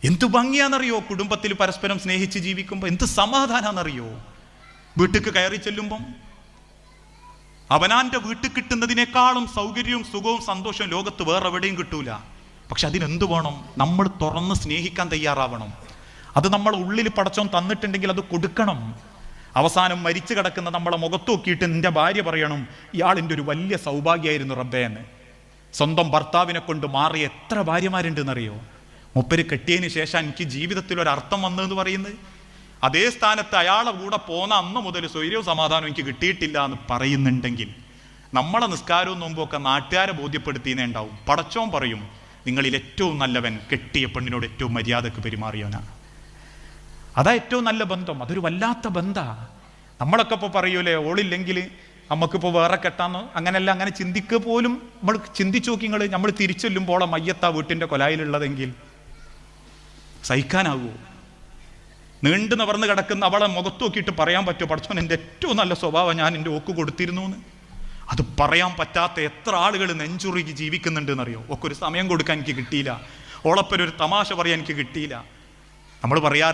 എന്ത് ഭംഗിയാണെന്നറിയോ കുടുംബത്തിൽ പരസ്പരം സ്നേഹിച്ച് ജീവിക്കുമ്പോൾ, എന്ത് സമാധാനാണെന്നറിയോ വീട്ടിക്ക് കയറി ചെല്ലുമ്പം. അവനാൻ്റെ വീട്ടിൽ കിട്ടുന്നതിനേക്കാളും സൗകര്യവും സുഖവും സന്തോഷവും ലോകത്ത് വേറെ എവിടെയും കിട്ടൂല. പക്ഷെ അതിനെന്ത് വേണം? നമ്മൾ തുറന്ന് സ്നേഹിക്കാൻ തയ്യാറാവണം. അത് നമ്മൾ ഉള്ളിൽ പടച്ചോൻ തന്നിട്ടുണ്ടെങ്കിൽ അത് കൊടുക്കണം. അവസാനം മരിച്ചു കിടക്കുന്ന നമ്മളെ മുഖത്ത് നോക്കിയിട്ട് എൻ്റെ ഭാര്യ പറയണം, ഇയാളിൻ്റെ ഒരു വലിയ സൗഭാഗ്യമായിരുന്നു റബ്ബേ എന്ന്. സ്വന്തം ഭർത്താവിനെ കൊണ്ട് മാറിയ എത്ര ഭാര്യമാരുണ്ടെന്നറിയോ? മുപ്പര് കെട്ടിയതിന് ശേഷം എനിക്ക് ജീവിതത്തിൽ ഒരർത്ഥം വന്നതെന്ന് പറയുന്നത്. അതേ സ്ഥാനത്ത് അയാളെ കൂടെ പോന്ന അന്ന് മുതൽ സ്വൈര്യവും സമാധാനവും എനിക്ക് കിട്ടിയിട്ടില്ല എന്ന് പറയുന്നുണ്ടെങ്കിൽ, നമ്മളെ നിസ്കാരവും നോമ്പൊക്കെ നാട്ടുകാരെ ബോധ്യപ്പെടുത്തിയേ ഉണ്ടാവും. പടച്ചോൻ പറയും, നിങ്ങളിൽ ഏറ്റവും നല്ലവൻ കെട്ടിയ പെണ്ണിനോട് ഏറ്റവും മര്യാദക്ക് പെരുമാറിയവനാണ്. അതാ ഏറ്റവും നല്ല ബന്ധം. അതൊരു വല്ലാത്ത ബന്ധമാണ്. നമ്മളൊക്കെ ഇപ്പോൾ പറയൂലേ, ഓളില്ലെങ്കിൽ നമുക്കിപ്പോൾ വേറെ കെട്ടാന്ന്. അങ്ങനെയല്ല, അങ്ങനെ ചിന്തിക്കുക പോലും നമ്മൾ ചിന്തിച്ചു നോക്കി. നമ്മൾ തിരിച്ചെല്ലുമ്പോൾ മയ്യത്താ വീട്ടിൻ്റെ കൊലായിലുള്ളതെങ്കിൽ സഹിക്കാനാവുമോ? നീണ്ടു നിവർന്ന് കിടക്കുന്ന അവളെ മുഖത്ത് നോക്കിയിട്ട് പറയാൻ പറ്റുമോ, പടച്ചോൻ എൻ്റെ ഏറ്റവും നല്ല സ്വഭാവം ഞാൻ എൻ്റെ ഓക്ക് കൊടുത്തിരുന്നു എന്ന്? അത് പറയാൻ പറ്റാത്ത എത്ര ആളുകൾ നെഞ്ചുറുകി ജീവിക്കുന്നുണ്ട് എന്നറിയോ? ഒക്കെ ഒരു സമയം കൊടുക്കാൻ എനിക്ക് കിട്ടിയില്ല, ഓളപ്പൊരു തമാശ പറയാൻ എനിക്ക് കിട്ടിയില്ല. നമ്മൾ പറയാറ്